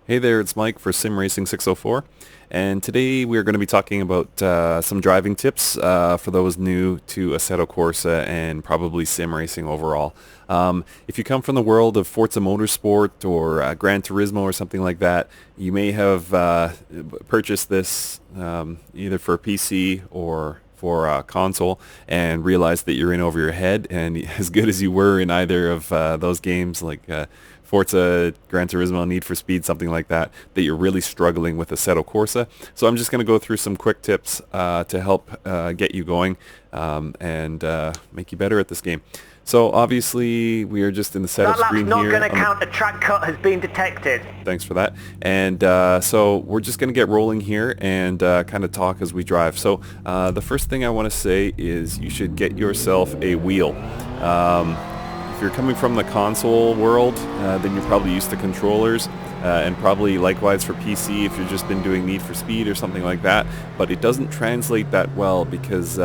Hey there, it's Mike for Sim Racing 604, and today we are going to be talking about some driving tips for those new to Assetto Corsa and probably sim racing overall. If you come from the world of Forza Motorsport or Gran Turismo or something like that, you may have purchased this either for PC or for a console and realized that you're in over your head, and as good as you were in either of those games like Forza, Gran Turismo, Need for Speed, something like that, that you're really struggling with Assetto Corsa. So I'm just going to go through some quick tips to help get you going and make you better at this game. So obviously we are just in the setup That lap's screen not here. going to count. A track cut has been detected. Thanks for that. And so we're just going to get rolling here and kind of talk as we drive. So the first thing I want to say is you should get yourself a wheel. If you're coming from the console world, then you're probably used to controllers, and probably likewise for PC if you've just been doing Need for Speed or something like that. But it doesn't translate that well because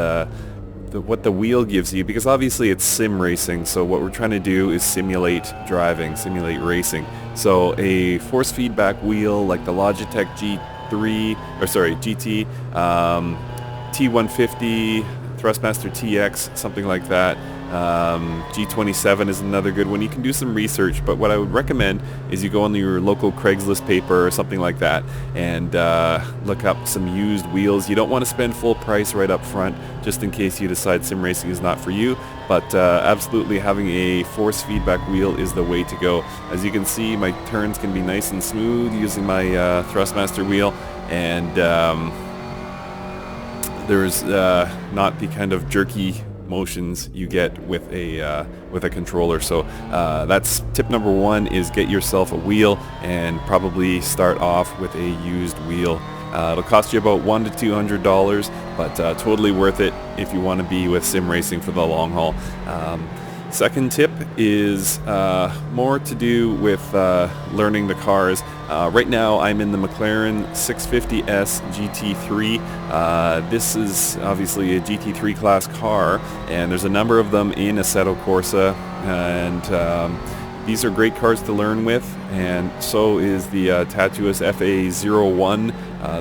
what the wheel gives you, because obviously it's sim racing, so what we're trying to do is simulate driving, simulate racing. So a force feedback wheel like the Logitech GT, T150, Thrustmaster TX, something like that. G27 is another good one. You can do some research, but what I would recommend is you go on your local Craigslist paper or something like that and look up some used wheels. You don't want to spend full price right up front just in case you decide sim racing is not for you, but absolutely having a force feedback wheel is the way to go. As you can see, my turns can be nice and smooth using my Thrustmaster wheel, and there's not the kind of jerky motions you get with a controller. So that's tip number one, is get yourself a wheel and probably start off with a used wheel. It'll cost you about $100 to $200, but totally worth it if you want to be with sim racing for the long haul. Second tip is more to do with learning the cars. Right now I'm in the McLaren 650S GT3. This is obviously a GT3 class car, and there's a number of them in Assetto Corsa, and these are great cars to learn with, and so is the Tatuus FA-01.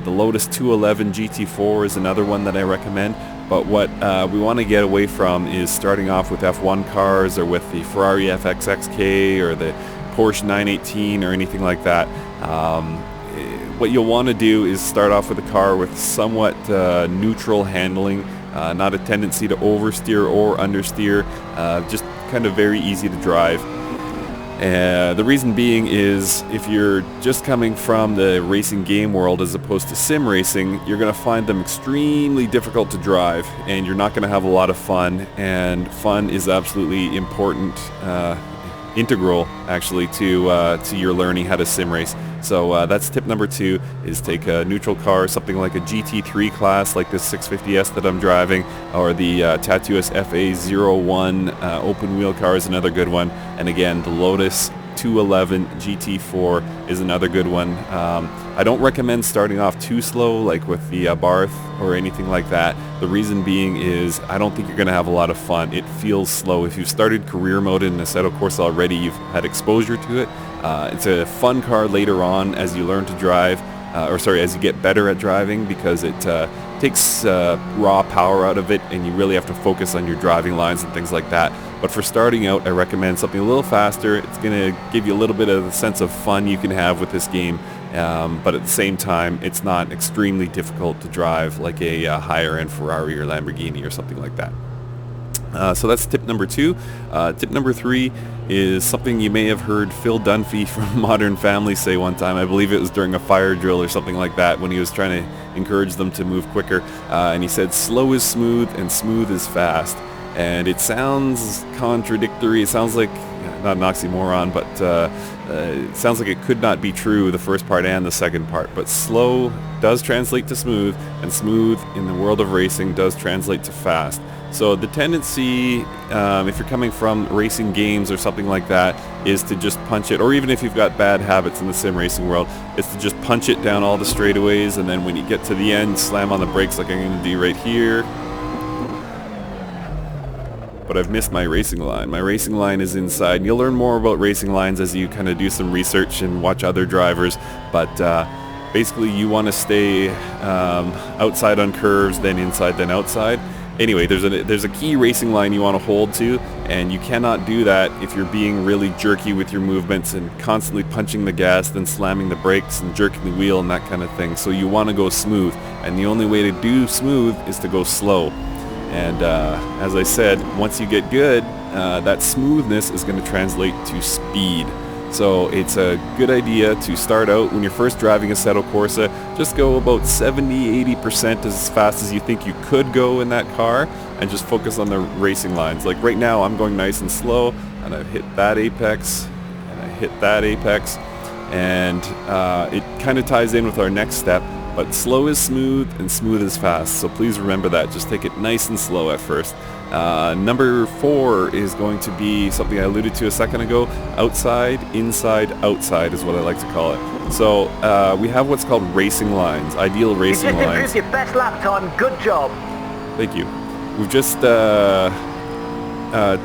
The Lotus 211 GT4 is another one that I recommend. But what we want to get away from is starting off with F1 cars or with the Ferrari FXXK or the Porsche 918 or anything like that. What you'll want to do is start off with a car with somewhat neutral handling, not a tendency to oversteer or understeer, just kind of very easy to drive. The reason being is if you're just coming from the racing game world as opposed to sim racing, you're going to find them extremely difficult to drive, and you're not going to have a lot of fun, and fun is absolutely important, integral actually to your learning how to sim race. So that's tip number two, is take a neutral car, something like a GT3 class like this 650S that I'm driving, or the Tatuus FA-01 open wheel car is another good one. And again, the Lotus 211 GT4 is another good one. I don't recommend starting off too slow like with the Barth or anything like that. The reason being is I don't think you're going to have a lot of fun. It feels slow. If you've started career mode in Assetto Corsa already, you've had exposure to it. It's a fun car later on as you learn to drive, as you get better at driving, because it takes raw power out of it and you really have to focus on your driving lines and things like that. But for starting out, I recommend something a little faster. It's going to give you a little bit of the sense of fun you can have with this game, but at the same time, it's not extremely difficult to drive like a higher end Ferrari or Lamborghini or something like that. So that's tip number two. Tip number three is something you may have heard Phil Dunphy from Modern Family say one time. I believe it was during a fire drill or something like that, when he was trying to encourage them to move quicker. And he said, slow is smooth and smooth is fast. And it sounds contradictory. It sounds like, not an oxymoron, but it sounds like it could not be true, the first part and the second part. But slow does translate to smooth, and smooth in the world of racing does translate to fast. So the tendency, if you're coming from racing games or something like that, is to just punch it, or even if you've got bad habits in the sim racing world, is to just punch it down all the straightaways, and then when you get to the end, slam on the brakes like I'm going to do right here. But but I've missed my racing line. My racing line is inside. You'll learn more about racing lines as you kind of do some research and watch other drivers, but basically you want to stay outside on curves, then inside, then outside. Anyway, there's a key racing line you want to hold to, and you cannot do that if you're being really jerky with your movements and constantly punching the gas, then slamming the brakes and jerking the wheel and that kind of thing. So you want to go smooth, and the only way to do smooth is to go slow. And as I said, once you get good, that smoothness is going to translate to speed. So it's a good idea to start out when you're first driving Assetto Corsa, just go about 70-80% as fast as you think you could go in that car, and just focus on the racing lines. Like right now I'm going nice and slow, and I've hit that apex, and I hit that apex, and it kind of ties in with our next step, but slow is smooth and smooth is fast. So please remember that, just take it nice and slow at first. Number 4 is going to be something I alluded to a second ago. Outside, inside, outside is what I like to call it. So we have what's called racing lines, ideal racing lines. You just improved your best lap time. Good job. Thank you. We've just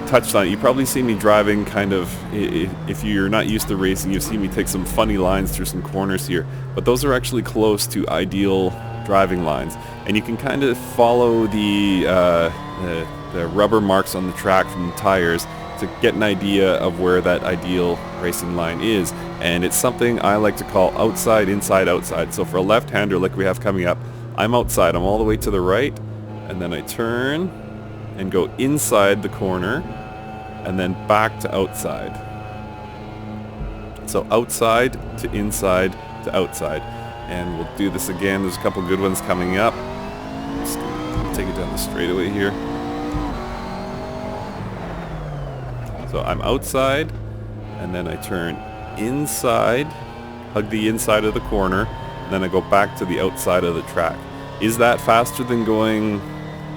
touched on it. You've probably seen me driving kind of, if you're not used to racing, you've seen me take some funny lines through some corners here. But those are actually close to ideal driving lines. And you can kind of follow the rubber marks on the track from the tires to get an idea of where that ideal racing line is. And it's something I like to call outside, inside, outside. So for a left-hander like we have coming up, I'm outside. I'm all the way to the right, and then I turn and go inside the corner and then back to outside. So outside to inside to outside. And we'll do this again. There's a couple good ones coming up. Just gonna take it down the straightaway here. So I'm outside, and then I turn inside, hug the inside of the corner, and then I go back to the outside of the track. Is that faster than going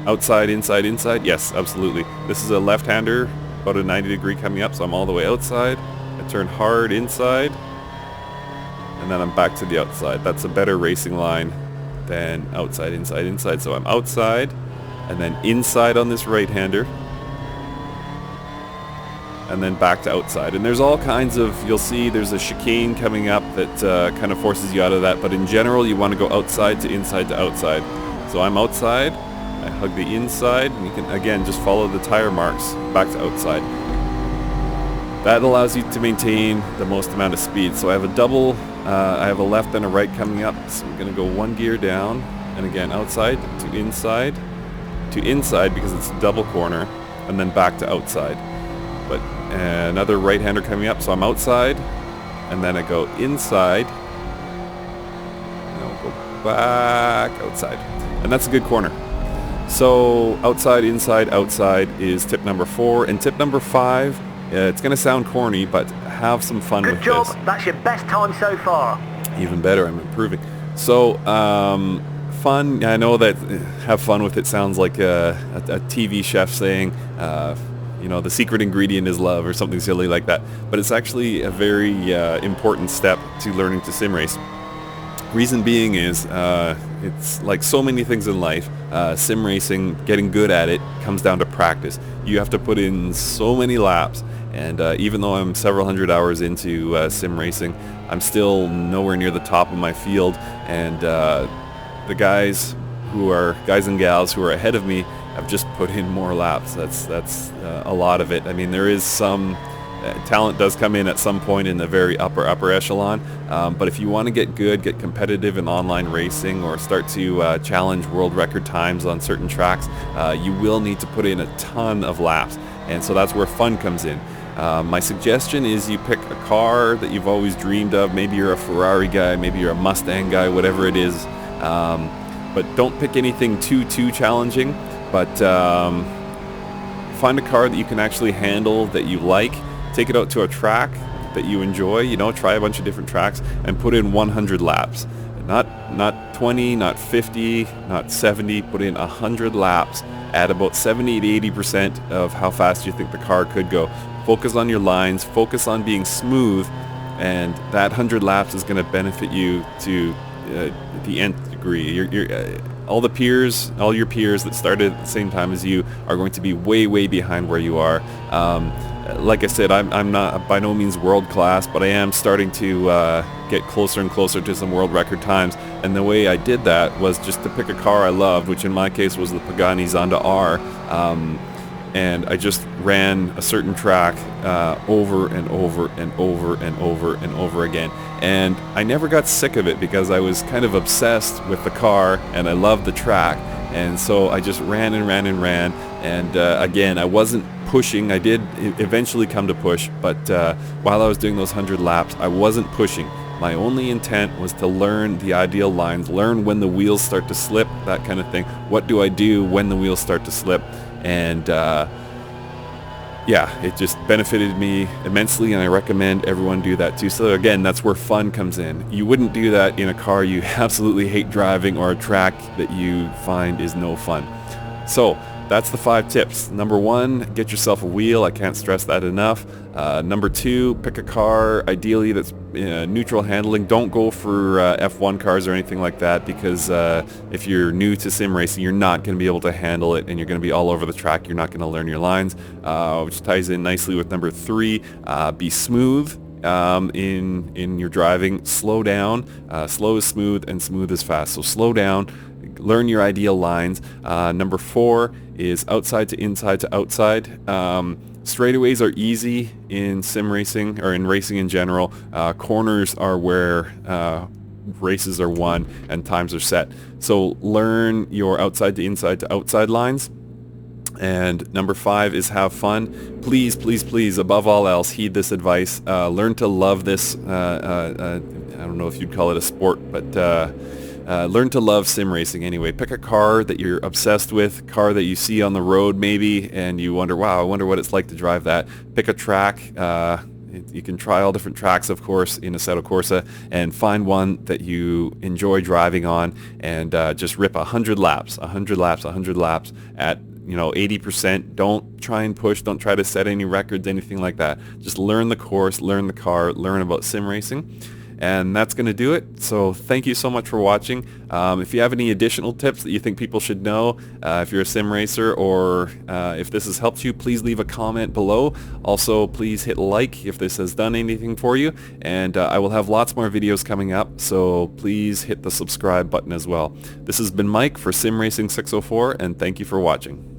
outside, inside, inside? Yes, absolutely. This is a left-hander, about a 90 degree coming up, so I'm all the way outside. I turn hard inside, and then I'm back to the outside. That's a better racing line than outside, inside, inside. So I'm outside, and then inside on this right-hander, and then back to outside. And there's all kinds of, you'll see there's a chicane coming up that kind of forces you out of that, but in general you want to go outside to inside to outside. So I'm outside, I hug the inside, and you can again just follow the tire marks back to outside. That allows you to maintain the most amount of speed. So I have a double, I have a left and a right coming up, so I'm going to go one gear down, and again outside to inside because it's a double corner, and then back to outside. But another right-hander coming up, so I'm outside, and then I go inside, and I'll go back outside, and that's a good corner. So outside, inside, outside is tip number 4, and tip number 5, it's going to sound corny, but have some fun with this. Good job, that's your best time so far. Even better, I'm improving. So fun, I know that have fun with it sounds like a TV chef saying, you know, the secret ingredient is love or something silly like that. But it's actually a very important step to learning to sim race. Reason being is it's like so many things in life. Sim racing, getting good at it, comes down to practice. You have to put in so many laps. And even though I'm several hundred hours into sim racing, I'm still nowhere near the top of my field. And the guys and gals who are ahead of me have just put in more laps. That's a lot of it. I mean, there is some talent does come in at some point in the very upper echelon, but if you want to get good, get competitive in online racing, or start to challenge world record times on certain tracks, you will need to put in a ton of laps, and so that's where fun comes in. My suggestion is you pick a car that you've always dreamed of. Maybe you're a Ferrari guy, maybe you're a Mustang guy, whatever it is, but don't pick anything too challenging. But find a car that you can actually handle, that you like. Take it out to a track that you enjoy. You know, try a bunch of different tracks and put in 100 laps. Not 20, not 50, not 70. Put in 100 laps at about 70 to 80% of how fast you think the car could go. Focus on your lines. Focus on being smooth, and that 100 laps is going to benefit you to the nth degree. all your peers that started at the same time as you are going to be way behind where you are. Like I said, I'm not by no means world class, but I am starting to get closer and closer to some world record times. And the way I did that was just to pick a car I loved, which in my case was the Pagani Zonda R. And I just ran a certain track over and over and over and over and over again. And I never got sick of it because I was kind of obsessed with the car and I loved the track. And so I just ran and ran and ran. And again, I wasn't pushing. I did eventually come to push, but while I was doing those 100 laps, I wasn't pushing. My only intent was to learn the ideal lines, learn when the wheels start to slip, that kind of thing. What do I do when the wheels start to slip? And yeah, it just benefited me immensely, and I recommend everyone do that too. So again, that's where fun comes in. You wouldn't do that in a car you absolutely hate driving or a track that you find is no fun. So that's the 5 tips. Number 1, get yourself a wheel. I can't stress that enough. Number 2, pick a car, ideally that's neutral handling. Don't go for F1 cars or anything like that, because if you're new to sim racing, you're not going to be able to handle it, and you're going to be all over the track. You're not going to learn your lines, which ties in nicely with number 3. Be smooth in your driving. Slow down. Slow is smooth, and smooth is fast. So slow down. Learn your ideal lines. Number 4 is outside to inside to outside. Straightaways are easy in sim racing, or in racing in general. Corners are where races are won and times are set. So learn your outside to inside to outside lines. And number 5 is have fun. Please, please, please, above all else, heed this advice. Learn to love this. I don't know if you'd call it a sport, but learn to love sim racing anyway. Pick a car that you're obsessed with, car that you see on the road maybe, and you wonder, wow, I wonder what it's like to drive that. Pick a track. You can try all different tracks, of course, in Assetto Corsa, and find one that you enjoy driving on, and just rip 100 laps at 80%. Don't try and push. Don't try to set any records, anything like that. Just learn the course, learn the car, learn about sim racing. And that's going to do it. So thank you so much for watching. If you have any additional tips that you think people should know, if you're a sim racer, or if this has helped you, please leave a comment below. Also, please hit like if this has done anything for you. And I will have lots more videos coming up, so please hit the subscribe button as well. This has been Mike for Sim Racing 604, and thank you for watching.